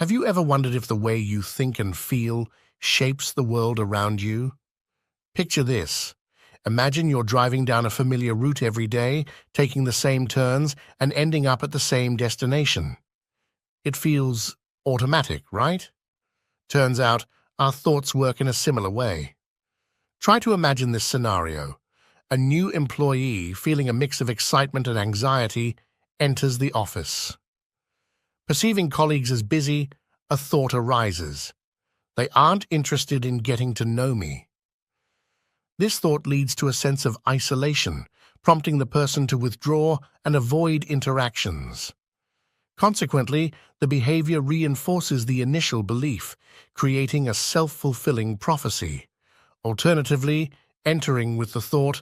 Have you ever wondered if the way you think and feel shapes the world around you? Picture this. Imagine you're driving down a familiar route every day, taking the same turns and ending up at the same destination. It feels automatic, right? Turns out, our thoughts work in a similar way. Try to imagine this scenario. A new employee, feeling a mix of excitement and anxiety, enters the office. Perceiving colleagues as busy, a thought arises. They aren't interested in getting to know me. This thought leads to a sense of isolation, prompting the person to withdraw and avoid interactions. Consequently, the behavior reinforces the initial belief, creating a self-fulfilling prophecy. Alternatively, entering with the thought,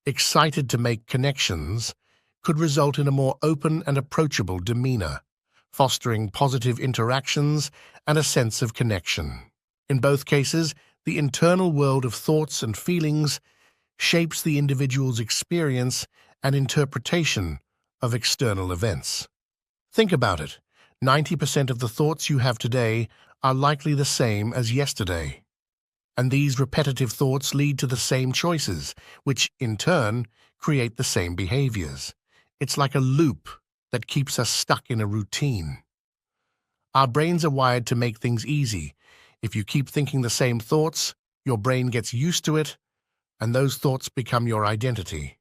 excited to make connections, could result in a more open and approachable demeanor, fostering positive interactions and a sense of connection. In both cases, the internal world of thoughts and feelings shapes the individual's experience and interpretation of external events. Think about it. 90% of the thoughts you have today are likely the same as yesterday. And these repetitive thoughts lead to the same choices, which, in turn, create the same behaviors. It's like a loop that keeps us stuck in a routine. Our brains are wired to make things easy. If you keep thinking the same thoughts, your brain gets used to it, and those thoughts become your identity.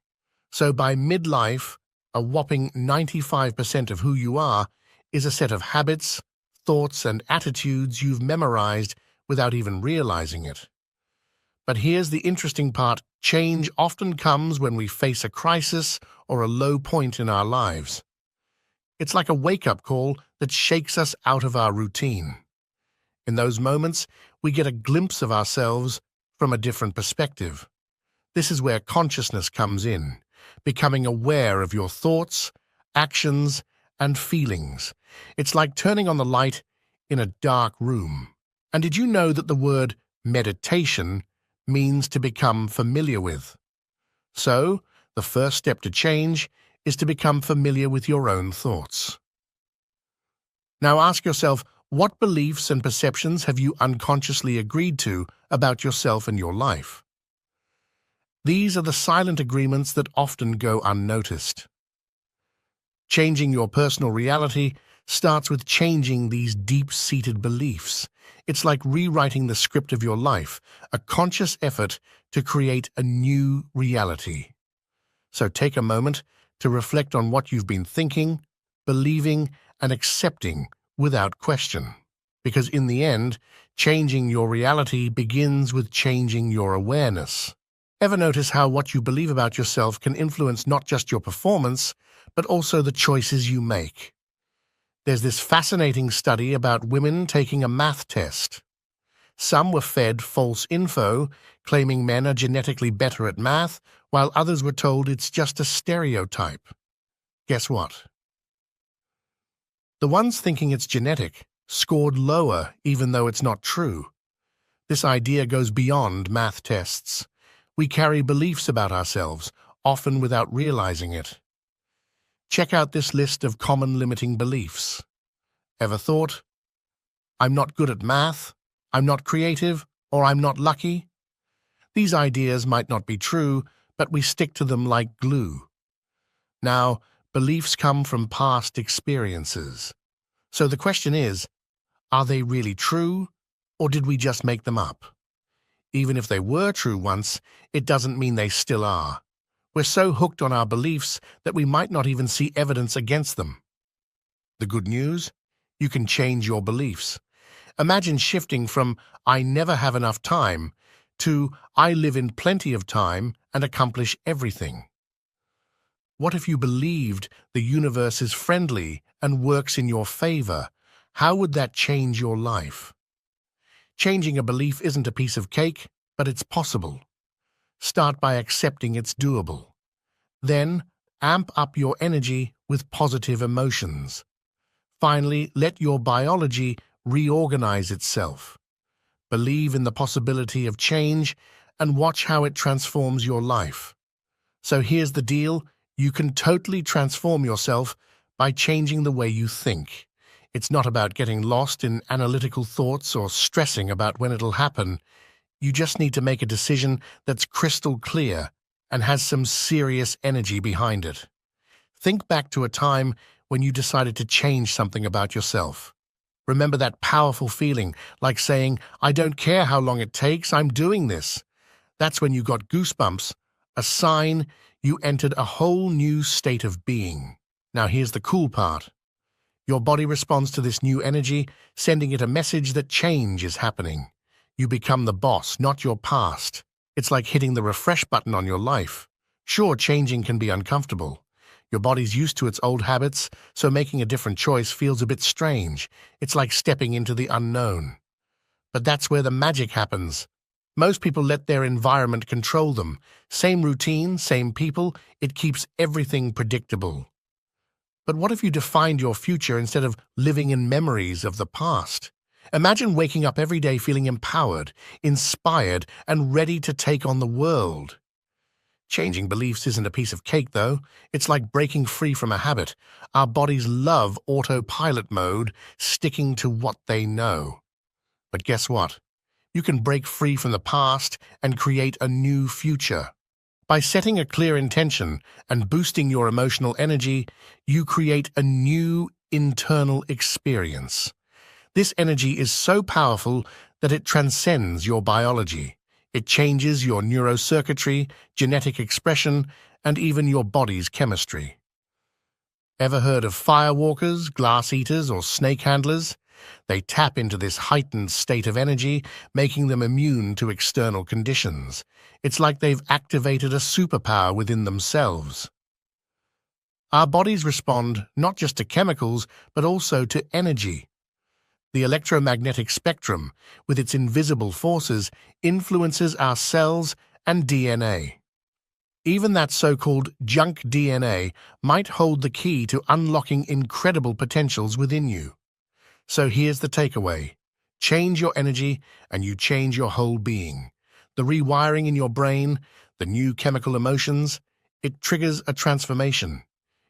So by midlife, a whopping 95% of who you are is a set of habits, thoughts, and attitudes you've memorized without even realizing it. But here's the interesting part. Change often comes when we face a crisis or a low point in our lives. It's like a wake-up call that shakes us out of our routine. In those moments, we get a glimpse of ourselves from a different perspective. This is where consciousness comes in, becoming aware of your thoughts, actions, and feelings. It's like turning on the light in a dark room. And did you know that the word meditation means to become familiar with? So, the first step to change is to become familiar with your own thoughts. Now ask yourself, what beliefs and perceptions have you unconsciously agreed to about yourself and your life? These are the silent agreements that often go unnoticed. Changing your personal reality starts with changing these deep-seated beliefs. It's like rewriting the script of your life, a conscious effort to create a new reality. So take a moment to reflect on what you've been thinking, believing, and accepting without question. Because in the end, changing your reality begins with changing your awareness. Ever notice how what you believe about yourself can influence not just your performance, but also the choices you make? There's this fascinating study about women taking a math test. Some were fed false info, claiming men are genetically better at math, while others were told it's just a stereotype. Guess what? The ones thinking it's genetic scored lower even though it's not true. This idea goes beyond math tests. We carry beliefs about ourselves, often without realizing it. Check out this list of common limiting beliefs. Ever thought, I'm not good at math, I'm not creative, or I'm not lucky? These ideas might not be true, but we stick to them like glue. Now, beliefs come from past experiences. So the question is, are they really true, or did we just make them up? Even if they were true once, it doesn't mean they still are. We're so hooked on our beliefs that we might not even see evidence against them. The good news? You can change your beliefs. Imagine shifting from I never have enough time to I live in plenty of time and accomplish everything. What if you believed the universe is friendly and works in your favor? How would that change your life? Changing a belief isn't a piece of cake, but it's possible. Start by accepting it's doable. Then, amp up your energy with positive emotions. Finally, let your biology reorganize itself. Believe in the possibility of change and watch how it transforms your life. So here's the deal. You can totally transform yourself by changing the way you think. It's not about getting lost in analytical thoughts or stressing about when it'll happen. You just need to make a decision that's crystal clear and has some serious energy behind it. Think back to a time when you decided to change something about yourself. Remember that powerful feeling, like saying, "I don't care how long it takes, I'm doing this." That's when you got goosebumps, a sign you entered a whole new state of being. Now here's the cool part. Your body responds to this new energy, sending it a message that change is happening. You become the boss, not your past. It's like hitting the refresh button on your life. Sure, changing can be uncomfortable. Your body's used to its old habits, so making a different choice feels a bit strange. It's like stepping into the unknown. But that's where the magic happens. Most people let their environment control them. Same routine, same people, it keeps everything predictable. But what if you defined your future instead of living in memories of the past? Imagine waking up every day feeling empowered, inspired, and ready to take on the world. Changing beliefs isn't a piece of cake, though. It's like breaking free from a habit. Our bodies love autopilot mode, sticking to what they know. But guess what? You can break free from the past and create a new future. By setting a clear intention and boosting your emotional energy, you create a new internal experience. This energy is so powerful that it transcends your biology. It changes your neurocircuitry, genetic expression, and even your body's chemistry. Ever heard of firewalkers, glass eaters, or snake handlers? They tap into this heightened state of energy, making them immune to external conditions. It's like they've activated a superpower within themselves. Our bodies respond not just to chemicals, but also to energy. The electromagnetic spectrum, with its invisible forces, influences our cells and DNA. Even that so-called junk DNA might hold the key to unlocking incredible potentials within you. So here's the takeaway. Change your energy and you change your whole being. The rewiring in your brain, the new chemical emotions, it triggers a transformation.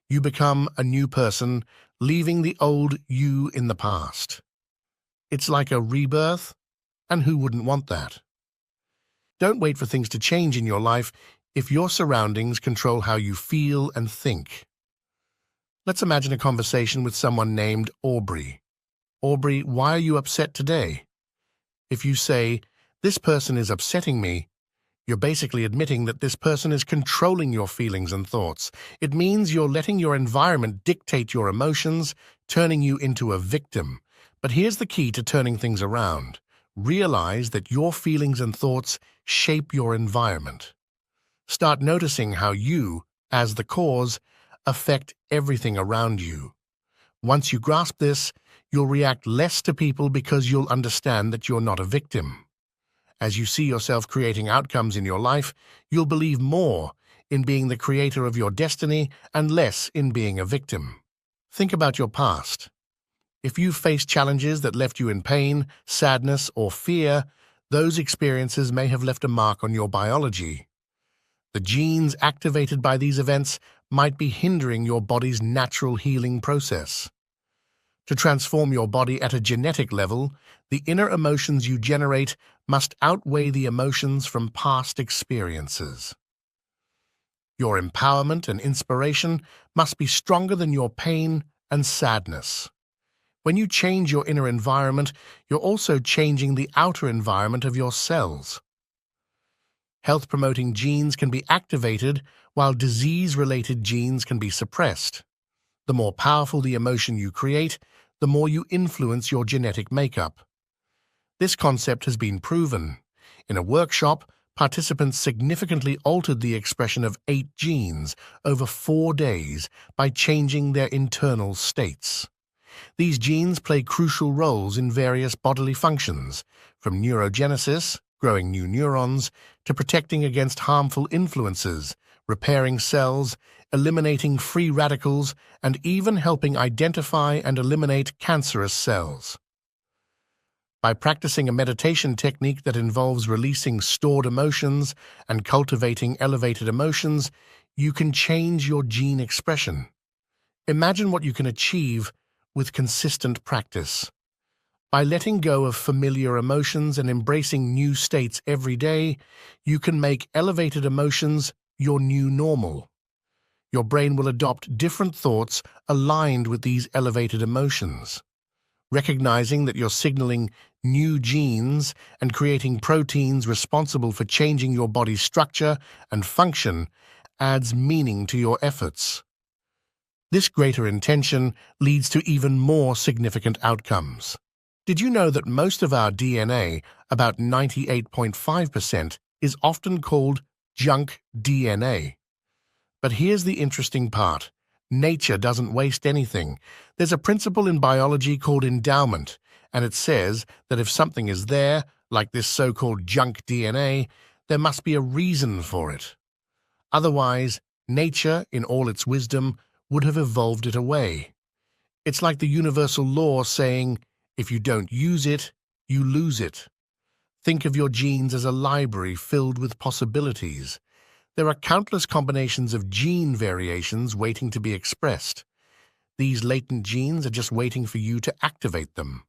You become a new person, leaving the old you in the past. It's like a rebirth, and who wouldn't want that? Don't wait for things to change in your life if your surroundings control how you feel and think. Let's imagine a conversation with someone named Aubrey. Aubrey, why are you upset today? If you say, "This person is upsetting me," you're basically admitting that this person is controlling your feelings and thoughts. It means you're letting your environment dictate your emotions, turning you into a victim. But here's the key to turning things around. Realize that your feelings and thoughts shape your environment. Start noticing how you, as the cause, affect everything around you. Once you grasp this, you'll react less to people because you'll understand that you're not a victim. As you see yourself creating outcomes in your life, you'll believe more in being the creator of your destiny and less in being a victim. Think about your past. If you've faced challenges that left you in pain, sadness, or fear, those experiences may have left a mark on your biology. The genes activated by these events might be hindering your body's natural healing process. To transform your body at a genetic level, the inner emotions you generate must outweigh the emotions from past experiences. Your empowerment and inspiration must be stronger than your pain and sadness. When you change your inner environment, you're also changing the outer environment of your cells. Health-promoting genes can be activated, while disease-related genes can be suppressed. The more powerful the emotion you create, the more you influence your genetic makeup. This concept has been proven. In a workshop, participants significantly altered the expression of 8 genes over 4 days by changing their internal states. These genes play crucial roles in various bodily functions, from neurogenesis, growing new neurons, to protecting against harmful influences, repairing cells, eliminating free radicals, and even helping identify and eliminate cancerous cells. By practicing a meditation technique that involves releasing stored emotions and cultivating elevated emotions, you can change your gene expression. Imagine what you can achieve with consistent practice. By letting go of familiar emotions and embracing new states every day, you can make elevated emotions your new normal. Your brain will adopt different thoughts aligned with these elevated emotions. Recognizing that you're signaling new genes and creating proteins responsible for changing your body's structure and function adds meaning to your efforts. This greater intention leads to even more significant outcomes. Did you know that most of our DNA, about 98.5%, is often called junk DNA? But here's the interesting part. Nature doesn't waste anything. There's a principle in biology called endowment, and it says that if something is there, like this so-called junk DNA, there must be a reason for it. Otherwise, nature, in all its wisdom, would have evolved it away. It's like the universal law saying, if you don't use it, you lose it. Think of your genes as a library filled with possibilities. There are countless combinations of gene variations waiting to be expressed. These latent genes are just waiting for you to activate them.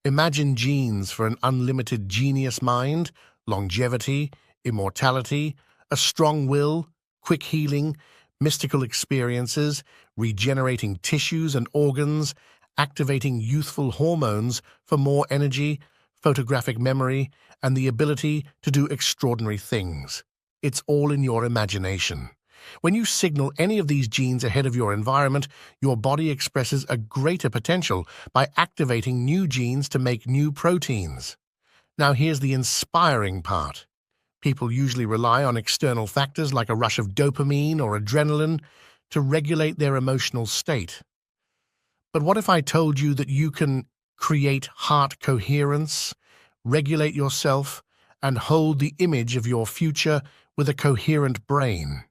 Imagine genes for an unlimited genius mind, longevity, immortality, a strong will, quick healing, mystical experiences, regenerating tissues and organs, activating youthful hormones for more energy, photographic memory, and the ability to do extraordinary things. It's all in your imagination. When you signal any of these genes ahead of your environment, your body expresses a greater potential by activating new genes to make new proteins. Now here's the inspiring part. People usually rely on external factors like a rush of dopamine or adrenaline to regulate their emotional state. But what if I told you that you can create heart coherence, regulate yourself, and hold the image of your future with a coherent brain?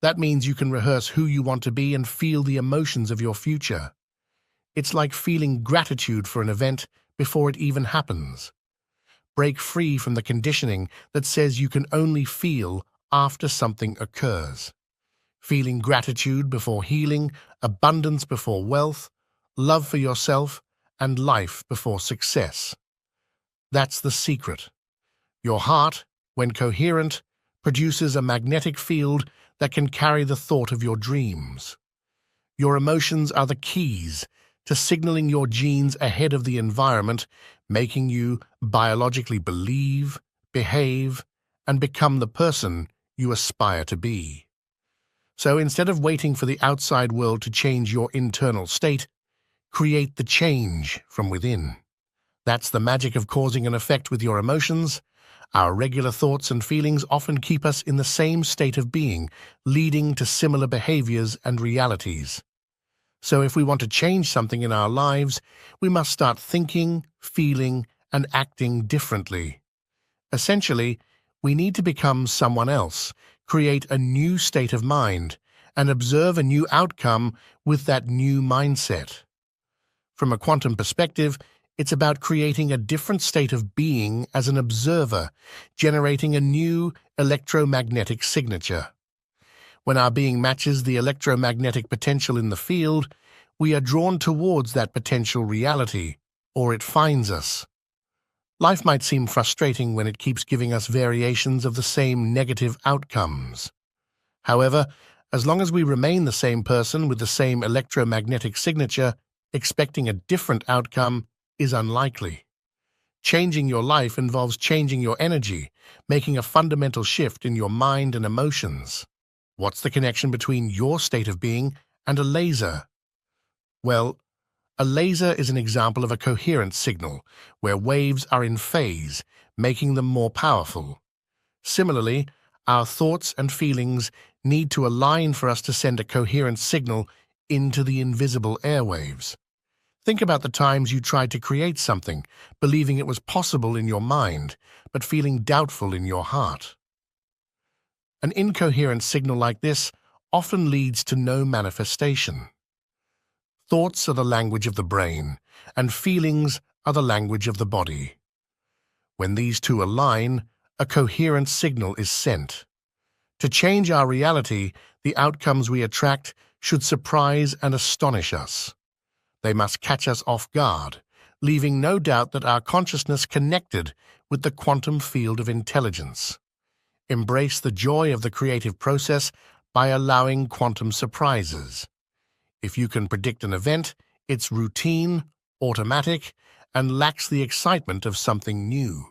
That means you can rehearse who you want to be and feel the emotions of your future. It's like feeling gratitude for an event before it even happens. Break free from the conditioning that says you can only feel after something occurs. Feeling gratitude before healing, abundance before wealth, love for yourself, and life before success. That's the secret. Your heart, when coherent, produces a magnetic field that can carry the thought of your dreams. Your emotions are the keys to signaling your genes ahead of the environment, making you biologically believe, behave, and become the person you aspire to be. So instead of waiting for the outside world to change your internal state, create the change from within. That's the magic of causing an effect with your emotions. Our regular thoughts and feelings often keep us in the same state of being, leading to similar behaviors and realities. So if we want to change something in our lives, we must start thinking, feeling, and acting differently. Essentially, we need to become someone else, create a new state of mind, and observe a new outcome with that new mindset. From a quantum perspective, it's about creating a different state of being as an observer, generating a new electromagnetic signature. When our being matches the electromagnetic potential in the field, we are drawn towards that potential reality, or it finds us. Life might seem frustrating when it keeps giving us variations of the same negative outcomes. However, as long as we remain the same person with the same electromagnetic signature, expecting a different outcome is unlikely. Changing your life involves changing your energy, making a fundamental shift in your mind and emotions. What's the connection between your state of being and a laser? Well, a laser is an example of a coherent signal, where waves are in phase, making them more powerful. Similarly, our thoughts and feelings need to align for us to send a coherent signal into the invisible airwaves. Think about the times you tried to create something, believing it was possible in your mind, but feeling doubtful in your heart. An incoherent signal like this often leads to no manifestation. Thoughts are the language of the brain, and feelings are the language of the body. When these two align, a coherent signal is sent. To change our reality, the outcomes we attract should surprise and astonish us. They must catch us off guard, leaving no doubt that our consciousness connected with the quantum field of intelligence. Embrace the joy of the creative process by allowing quantum surprises. If you can predict an event, it's routine, automatic, and lacks the excitement of something new.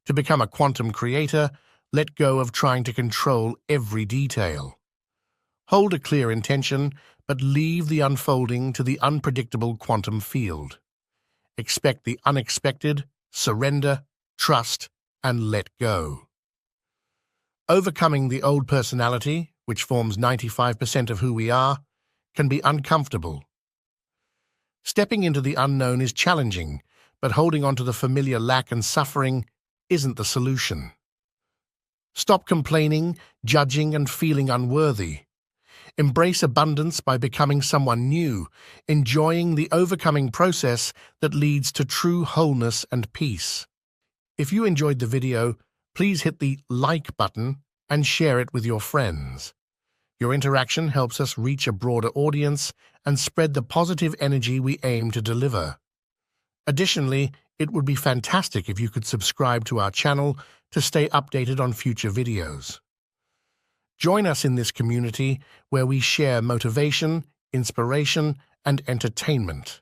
To become a quantum creator, let go of trying to control every detail. Hold a clear intention, but leave the unfolding to the unpredictable quantum field. Expect the unexpected, surrender, trust, and let go. Overcoming the old personality, which forms 95% of who we are, can be uncomfortable. Stepping into the unknown is challenging, but holding on to the familiar lack and suffering isn't the solution. Stop complaining, judging, and feeling unworthy. Embrace abundance by becoming someone new, enjoying the overcoming process that leads to true wholeness and peace. If you enjoyed the video, please hit the like button and share it with your friends. Your interaction helps us reach a broader audience and spread the positive energy we aim to deliver. Additionally, it would be fantastic if you could subscribe to our channel to stay updated on future videos. Join us in this community where we share motivation, inspiration, and entertainment.